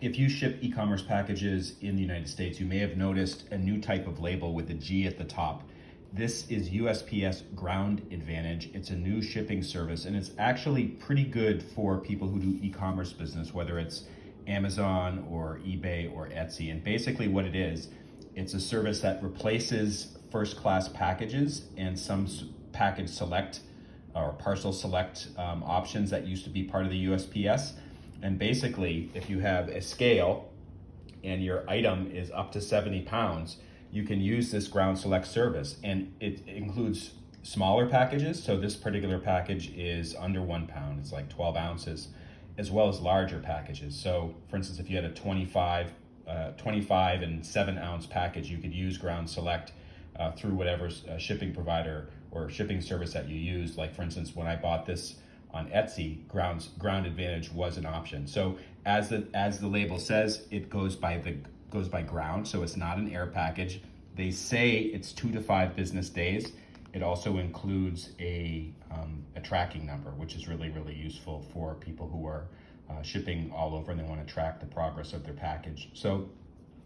if you ship e-commerce packages in the United States, you may have noticed a new type of label with a G at the top. This is USPS Ground Advantage. It's a new shipping service, and it's actually pretty good for people who do e-commerce business, whether it's Amazon or eBay or Etsy. And basically what it is, it's a service that replaces first-class packages and some package select or parcel select options that used to be part of the USPS. And basically, if you have a scale and your item is up to 70 pounds, you can use this ground select service, and it includes smaller packages. So this particular package is under 1 pound, it's like 12 ounces, as well as larger packages. So for instance, if you had a 25 and 7 ounce package, you could use ground select through whatever shipping provider or shipping service that you use. Like for instance, when I bought this on Etsy, Ground Advantage was an option. So as the label says, it goes by ground, so it's not an air package. They say it's 2 to 5 business days. It also includes a tracking number, which is really, really useful for people who are shipping all over and they want to track the progress of their package. So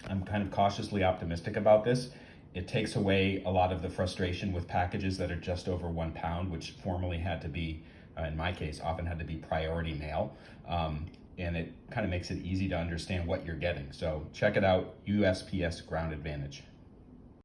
I'm kind of cautiously optimistic about this. It takes away a lot of the frustration with packages that are just over 1 pound, which formerly had to be, in my case, often had to be priority mail. And it kind of makes it easy to understand what you're getting. So check it out, USPS Ground Advantage.